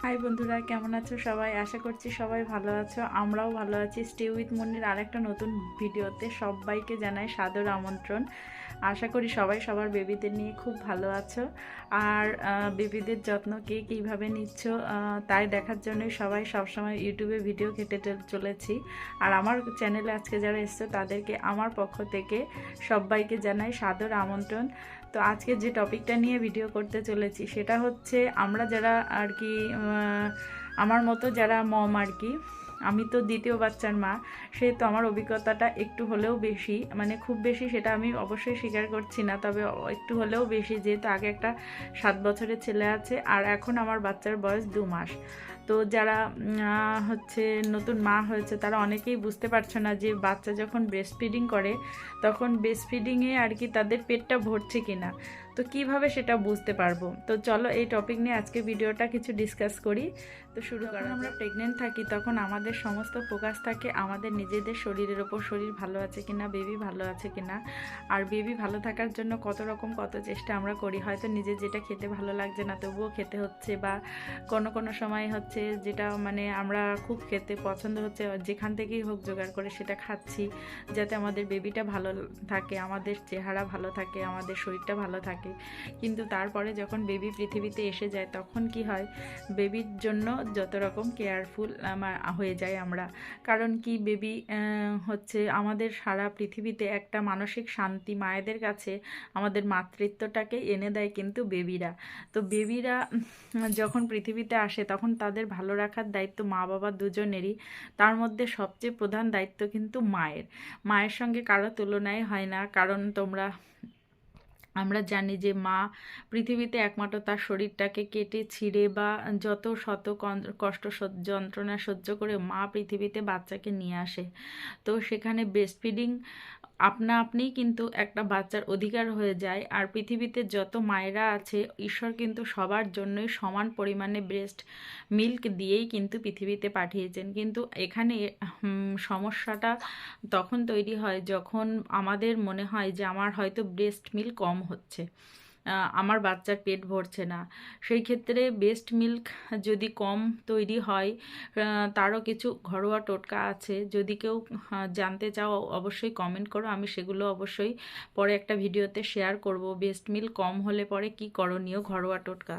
High বন্ধুরা, কেমন আছো সবাই? আশা করছি সবাই ভালো আছো। আমরাও ভালো আছি। স্টে উইথ মনির আরেকটা নতুন ভিডিওতে সবাইকে জানাই সাদর আমন্ত্রণ। আশা করি সবাই সবার বেবিদের নিয়ে খুব ভালো আছো। আর বেবিদের যত্ন কে কীভাবে নিচ্ছ তাই দেখার জন্যই সবাই সবসময় ইউটিউবে ভিডিও খেটে চলেছি। আর আমার চ্যানেলে আজকে যারা এসছো তাদেরকে আমার পক্ষ থেকে সবাইকে জানাই সাদর আমন্ত্রণ। তো আজকে যে টপিকটা নিয়ে ভিডিও করতে চলেছি সেটা হচ্ছে আমরা যারা আর কি আমার মতো যারা মম আর কি, আমি তো দ্বিতীয় বাচ্চার মা, সেহেতু আমার অভিজ্ঞতাটা একটু হলেও বেশি, মানে খুব বেশি সেটা আমি অবশ্যই স্বীকার করছি না, তবে একটু হলেও বেশি, যেহেতু আগে একটা 7 বছরের ছেলে আছে আর এখন আমার বাচ্চার বয়স 2 মাস। তো যারা হচ্ছে নতুন মা হয়েছে তারা অনেকেই বুঝতে পারছে না যে বাচ্চা যখন ব্রেস্ট ফিডিং করে তখন ব্রেস্ট ফিডিংয়ে আর কি তাদের পেটটা ভরছে কিনা, তো কিভাবে সেটা বুঝতে পারবো। তো চলো এই টপিক নিয়ে আজকে ভিডিওটা কিছু ডিসকাস করি। তো শুরু করা, আমরা প্রেগনেন্ট থাকি তখন আমাদের সমস্ত ফোকাস থাকে আমাদের নিজেদের শরীরের ওপর, শরীর ভালো আছে কিনা, বেবি ভালো আছে কিনা। আর বেবি ভালো থাকার জন্য কত চেষ্টা আমরা করি, হয়তো নিজের যেটা খেতে ভালো লাগছে না তবুও খেতে হচ্ছে, বা কোনো সময় হচ্ছে যেটা মানে আমরা খুব খেতে পছন্দ হচ্ছে যেখান থেকেই হোক জোগাড় করে সেটা খাচ্ছি, যাতে আমাদের বেবিটা ভালো থাকে, আমাদের চেহারা ভালো থাকে, আমাদের শরীরটা ভালো থাকে। কিন্তু তারপরে যখন বেবি পৃথিবীতে এসে যায় তখন কি হয়, বেবির জন্য যত রকম কেয়ারফুল হয়ে যায় আমরা। কারণ কি, বেবি হচ্ছে আমাদের সারা পৃথিবীতে একটা মানসিক শান্তি, মায়েদের কাছে আমাদের মাতৃত্বটাকে এনে দেয় কিন্তু বেবিরা। তো বেবিরা যখন পৃথিবীতে আসে তখন তাদের ভালো রাখার দায়িত্ব মা বাবা দুজনেরই। তার মধ্যে সবচেয়ে প্রধান দায়িত্ব কিন্তু মায়ের। মায়ের সঙ্গে কারো তুলনাই হয় না, কারণ আমরা জানি যে মা পৃথিবীতে একমাত্র তার শরীরটাকে কেটে ছিঁড়ে বা যত শত কষ্ট যন্ত্রণা সহ্য করে মা পৃথিবীতে বাচ্চাকে নিয়ে আসে। তো সেখানে ব্রেস্ট ফিডিং আপনিই কিন্তু একটা বাচ্চার অধিকার হয়ে যায়। আর পৃথিবীতে যত মায়েরা আছে ঈশ্বর কিন্তু সবার জন্যই সমান পরিমাণে ব্রেস্ট মিল্ক দিয়েই কিন্তু পৃথিবীতে পাঠিয়েছেন। কিন্তু এখানে সমস্যাটা তখন তৈরি হয় যখন আমাদের মনে হয় যে আমার হয়তো ব্রেস্ট মিল্ক কম হচ্ছে, আমার বাচ্চার পেট ভরছে না। সেই ক্ষেত্রে ব্রেস্ট মিল্ক যদি কম তৈরি হয়, তারও কিছু ঘরোয়া টোটকা আছে। যদি কেউ জানতে চাও অবশ্যই কমেন্ট করো, আমি সেগুলো অবশ্যই পরে একটা ভিডিওতে শেয়ার করব। ব্রেস্ট মিল্ক কম হলে পরে কি করণীয় ঘরোয়া টোটকা।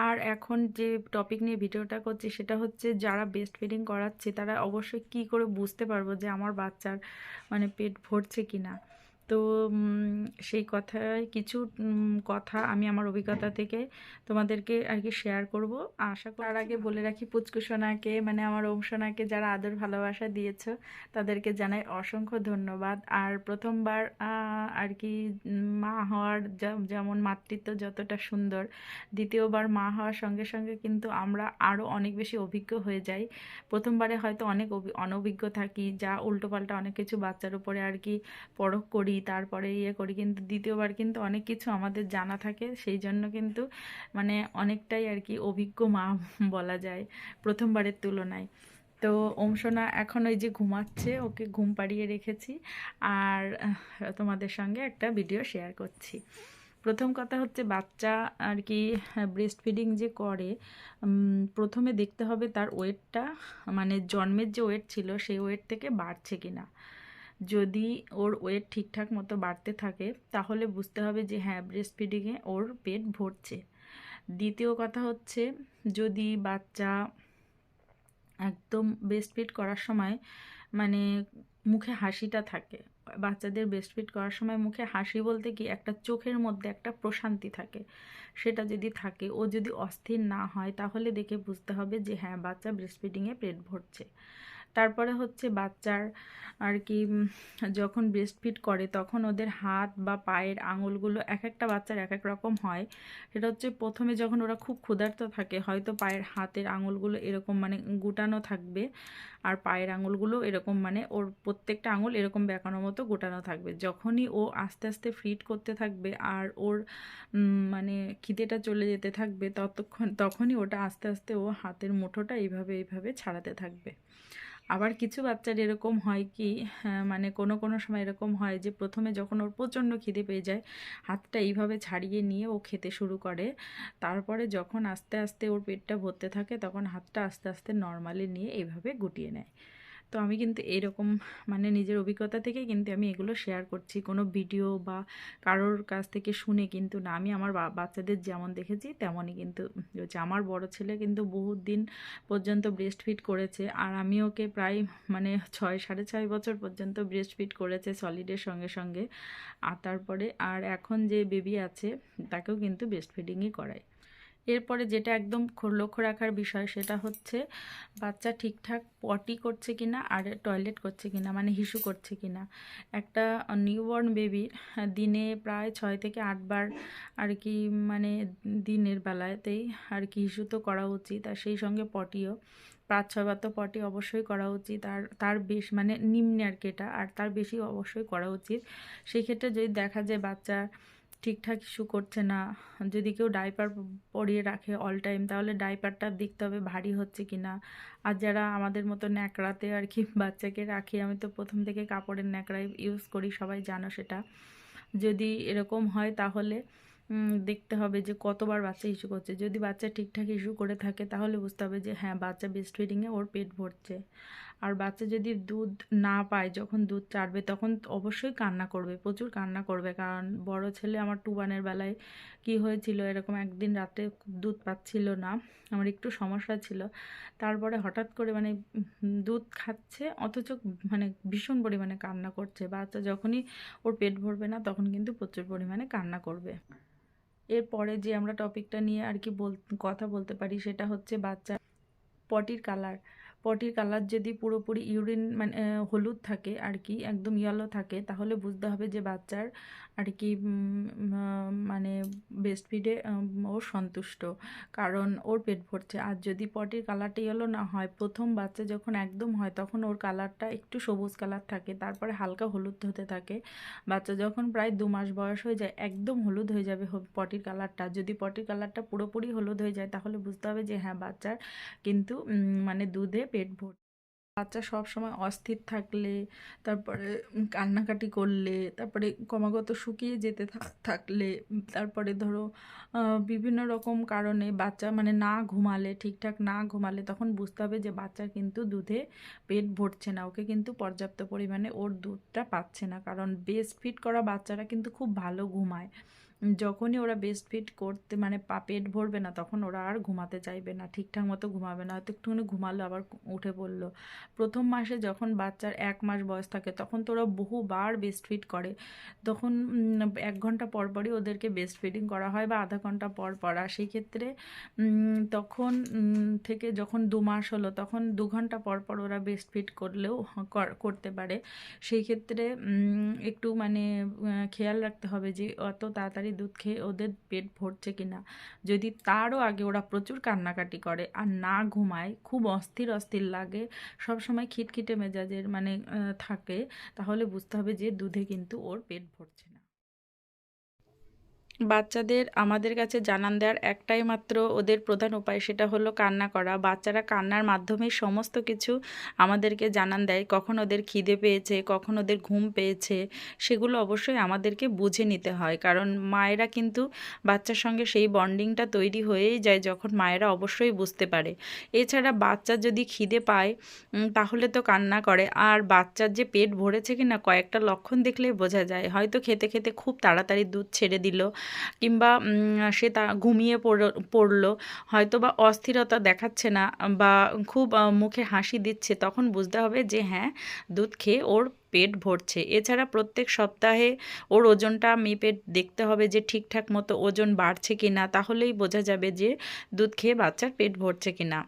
আর এখন যে টপিক নিয়ে ভিডিওটা করছি সেটা হচ্ছে যারা ব্রেস্ট ফিডিং করাচ্ছে তারা অবশ্যই কি করে বুঝতে পারবো যে আমার বাচ্চার মানে পেট ভরছে কি না। তো সেই কথায় কিছু কথা আমি আমার অভিজ্ঞতা থেকে তোমাদেরকে আর কি শেয়ার করব। আশা করি। তার আগে বলে রাখি, পুচকুসোনাকে মানে আমার ওমসোনাকে যারা আদর ভালোবাসা দিয়েছো তাদেরকে জানাই অসংখ্য ধন্যবাদ। আর প্রথমবার আর কি মা হওয়ার যেমন মাতৃত্ব যতটা সুন্দর, দ্বিতীয়বার মা হওয়ার সঙ্গে সঙ্গে কিন্তু আমরা আরও অনেক বেশি অভিজ্ঞ হয়ে যাই। প্রথমবারে হয়তো অনেক অনভিজ্ঞ থাকি, যা উল্টোপাল্টা অনেক কিছু বাচ্চার উপরে আর কি পরখ করি, তারপরে ইয়ে করি, কিন্তু দ্বিতীয়বার কিন্তু অনেক কিছু আমাদের জানা থাকে, সেই জন্য কিন্তু মানে অনেকটাই আর কি অভিজ্ঞ মা বলা যায় প্রথমবারের তুলনায়। তো ওমসোনা এখন ওই যে ঘুমাচ্ছে, ওকে ঘুম পাড়িয়ে রেখেছি আর তোমাদের সঙ্গে একটা ভিডিও শেয়ার করছি। প্রথম কথা হচ্ছে বাচ্চা আর কি ব্রেস্ট ফিডিং যে করে, প্রথমে দেখতে হবে তার ওয়েটটা, মানে জন্মের যে ওয়েট ছিল সেই ওয়েট থেকে বাড়ছে কিনা। যদি ওর ওয়েট ঠিকঠাক মতো বাড়তে থাকে তাহলে বুঝতে হবে যে হ্যাঁ ব্রেস্ট ফিডিংয়ে ওর পেট ভরছে। দ্বিতীয় কথা হচ্ছে, যদি বাচ্চা একদম ব্রেস্ট ফিড করার সময় মানে মুখে হাসিটা থাকে, বাচ্চাদের ব্রেস্ট ফিড করার সময় মুখে হাসি বলতে কি একটা চোখের মধ্যে একটা প্রশান্তি থাকে, সেটা যদি থাকে, ও যদি অস্থির না হয় তাহলে দেখে বুঝতে হবে যে হ্যাঁ বাচ্চা ব্রেস্ট ফিডিংয়ে পেট ভরছে। তারপরে হচ্ছে বাচ্চার আর কি যখন ব্রেস্ট ফিড করে তখন ওদের হাত বা পায়ের আঙুলগুলো এক একটা বাচ্চার এক এক রকম হয়। সেটা হচ্ছে প্রথমে যখন ওরা খুব ক্ষুধার্ত থাকে হয়তো পায়ের হাতের আঙুলগুলো এরকম মানে গুটানো থাকবে, আর পায়ের আঙুলগুলো এরকম মানে ওর প্রত্যেকটা আঙুল এরকম বেঁকানোর মতো গোটানো থাকবে। যখনই ও আস্তে আস্তে ফিড করতে থাকবে আর ওর মানে খিদেটা চলে যেতে থাকবে তখনই ওটা আস্তে আস্তে ও হাতের মুঠোটা এইভাবে এইভাবে ছাড়াতে থাকবে। আবার কিছু বাচ্চার এরকম হয় কি, মানে কোনো কোনো সময় এরকম হয় যে প্রথমে যখন ওর প্রচণ্ড খিদে পেয়ে যায় হাতটা এইভাবে ছাড়িয়ে নিয়ে ও খেতে শুরু করে, তারপরে যখন আস্তে আস্তে ওর পেটটা ভরতে থাকে তখন হাতটা আস্তে আস্তে নর্মালি নিয়ে এইভাবে গুটিয়ে নেয়। তো আমি কিন্তু এরকম মানে নিজের অভিজ্ঞতা থেকে কিন্তু আমি এগুলো শেয়ার করছি, কোনো ভিডিও বা কারোর কাছ থেকে শুনে কিন্তু না। আমি আমার বাচ্চাদের যেমন দেখেছি তেমনই কিন্তু হচ্ছে। আমার বড় ছেলে কিন্তু বহুত দিন পর্যন্ত ব্রেস্ট ফিড করেছে, আর আমি ওকে প্রায় মানে 6-6.5 বছর পর্যন্ত ব্রেস্ট ফিড করেছে সলিডের সঙ্গে সঙ্গে। আর তারপরে আর এখন যে বেবি আছে তাকেও কিন্তু ব্রেস্ট ফিডিংই করাই। এরপরে যেটা একদম লক্ষ্য রাখার বিষয় সেটা হচ্ছে বাচ্চা ঠিকঠাক পটি করছে কিনা আর টয়লেট করছে কিনা, মানে হিসু করছে কিনা। একটা নিউবর্ন বেবির দিনে প্রায় 6 থেকে 8 বার আর কি, মানে দিনের বেলাতেই আর কি হিসু তো করা উচিত, আর সেই সঙ্গে পটিও 5-6 বার তো পটি অবশ্যই করা উচিত। আর তার বেশ মানে নিম্নে আর কি এটা, আর তার বেশি অবশ্যই করা উচিত। সেই ক্ষেত্রে যদি দেখা যায় বাচ্চা ঠিকঠাক ইস্যু করছে না, যদি কেউ ডাইপার পরিয়ে রাখে অল টাইম তাহলে ডাইপারটা দেখতে হবে ভারী হচ্ছে কি না। আর যারা আমাদের মতো ন্যাকড়াতে আর কি বাচ্চাকে রাখি, আমি তো প্রথম থেকে কাপড়ের ন্যাকড়াই ইউজ করি, সবাই জানো সেটা। যদি এরকম হয় তাহলে দেখতে হবে যে কতবার বাচ্চা ইস্যু করছে। যদি বাচ্চা ঠিকঠাক ইস্যু করে থাকে তাহলে বুঝতে হবে যে হ্যাঁ বাচ্চা ব্রেস্ট ফিডিংয়ে ওর পেট ভরছে। আর বাচ্চা যদি দুধ না পায়, যখন দুধ চাটবে তখন অবশ্যই কান্না করবে, প্রচুর কান্না করবে। কারণ বড় ছেলে আমার 2 1-এর বেলায় কি হয়েছিল, এরকম একদিন রাতে দুধ পাচ্ছিল না, আমার একটু সমস্যা ছিল। তারপরে হঠাৎ করে মানে দুধ খাচ্ছে অথচ মানে ভীষণ পরিমাণে কান্না করছে। বাচ্চা যখনই ওর পেট ভরবে না তখন কিন্তু প্রচুর পরিমাণে কান্না করবে। এরপরে যে আমরা টপিকটা নিয়ে আর কি কথা বলতে পারি সেটা হচ্ছে বাচ্চা পটির কালার। পটির কালার যদি পুরোপুরি ইউরিন মানে হলুদ থাকে আর কি, একদম ইয়েলো থাকে, তাহলে বুঝতে হবে যে বাচ্চার আর কি মানে ব্রেস্ট ফিডে ও সন্তুষ্ট, কারণ ওর পেট ভরছে। আর যদি পটির কালারটা ইয়েলো না হয়, প্রথম বাচ্চা যখন একদম হয় তখন ওর কালারটা একটু সবুজ কালার থাকে, তারপরে হালকা হলুদ হতে থাকে। বাচ্চা যখন প্রায় 2 মাস বয়স হয়ে যায় একদম হলুদ হয়ে যাবে পটির কালারটা। যদি পটির কালারটা পুরোপুরি হলুদ হয়ে যায় তাহলে বুঝতে হবে যে হ্যাঁ বাচ্চার কিন্তু মানে দুধে পেট ভর্তি। বাচ্চা সব সময় অস্থির থাকলে, তারপরে কান্নাকাটি করলে, তারপরে ক্রমাগত শুকিয়ে যেতে থাকলে, তারপরে ধরো বিভিন্ন রকম কারণে বাচ্চা মানে না ঘুমালে, ঠিকঠাক না ঘুমালে, তখন বুঝতে হবে যে বাচ্চার কিন্তু দুধে পেট ভরছে না, ওকে কিন্তু পর্যাপ্ত পরিমাণে ওর দুধটা পাচ্ছে না। কারণ ব্রেস্ট ফিড করা বাচ্চারা কিন্তু খুব ভালো ঘুমায়। যখনই ওরা ব্রেস্ট ফিড করতে মানে পেট ভরবে না তখন ওরা আর ঘুমাতে চাইবে না, ঠিকঠাক মতো ঘুমাবে না, হয়তো একটুখানি ঘুমালো আবার উঠে পড়লো। প্রথম মাসে যখন বাচ্চার 1 মাস বয়স থাকে তখন তো ওরা বহুবার ব্রেস্ট ফিড করে, তখন 1 ঘন্টা পর পরই ওদেরকে ব্রেস্ট ফিডিং করা হয় বা আধা ঘন্টা পর পর। আর সেই ক্ষেত্রে তখন থেকে যখন 2 মাস হলো তখন 2 ঘন্টা পর পর ওরা ব্রেস্ট ফিড করলেও করতে পারে। সেই ক্ষেত্রে একটু মানে খেয়াল রাখতে হবে যে অত তাড়াতাড়ি দুধ খেয়ে ওদের পেট ভরছে কিনা। যদি তারও আগে ওরা প্রচুর কান্নাকাটি করে আর না ঘুমায়, খুব অস্থির অস্থির লাগে, সব সময় খিটখিটে মেজাজের মানে থাকে, তাহলে বুঝতে হবে যে দুধে কিন্তু ওর পেট ভরছে না। বাচ্চাদের আমাদের কাছে জানান দেওয়ার একটাই মাত্র ওদের প্রধান উপায়, সেটা হলো কান্না করা। বাচ্চারা কান্নার মাধ্যমেই সমস্ত কিছু আমাদেরকে জানান দেয়, কখন ওদের খিদে পেয়েছে, কখন ওদের ঘুম পেয়েছে, সেগুলো অবশ্যই আমাদেরকে বুঝে নিতে হয়। কারণ মায়েরা কিন্তু বাচ্চার সঙ্গে সেই বন্ডিংটা তৈরি হয়েই যায় যখন মায়েরা অবশ্যই বুঝতে পারে। এছাড়া বাচ্চা যদি খিদে পায় তাহলে তো কান্না করে, আর বাচ্চার যে পেট ভরেছে কিনা কয়েকটা লক্ষণ দেখলেই বোঝা যায়। হয়তো খেতে খেতে খুব তাড়াতাড়ি দুধ ছেড়ে দিল, কিংবা সে ঘুমিয়ে পড়লো, হয়তো বা অস্থিরতা দেখাচ্ছে না, বা খুব মুখে হাসি দিচ্ছে, তখন বুঝতে হবে যে হ্যাঁ দুধ খেয়ে ওর পেট ভরছে। এছাড়া প্রত্যেক সপ্তাহে ওর ওজনটা মেপে দেখতে হবে যে ঠিকঠাক মতো ওজন বাড়ছে কি না, তাহলেই বোঝা যাবে যে দুধ খেয়ে বাচ্চার পেট ভরছে কি না।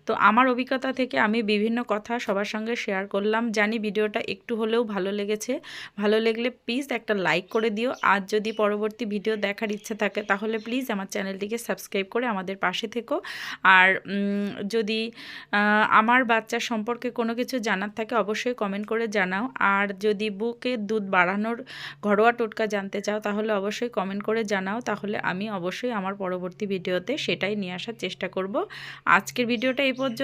তো আমার অভিজ্ঞতা থেকে আমি বিভিন্ন কথা সবার সঙ্গে শেয়ার করলাম। জানি ভিডিওটা একটু হলেও ভালো লেগেছে। ভালো লাগলে প্লিজ একটা লাইক করে দিও। আর যদি পরবর্তী ভিডিও দেখার ইচ্ছা থাকে তাহলে প্লিজ আমার চ্যানেলটিকে সাবস্ক্রাইব করে আমাদের পাশে থেকো। আর যদি আমার বাচ্চার সম্পর্কে কোনো কিছু জানার থাকে অবশ্যই কমেন্ট করে জানাও। আর যদি বুকে দুধ বাড়ানোর ঘরোয়া টোটকা জানতে চাও তাহলে অবশ্যই কমেন্ট করে জানাও, তাহলে আমি অবশ্যই আমার পরবর্তী ভিডিওতে সেটাই নিয়ে আসার চেষ্টা করব। আজকের ভিডিওটা এই পর্যন্ত।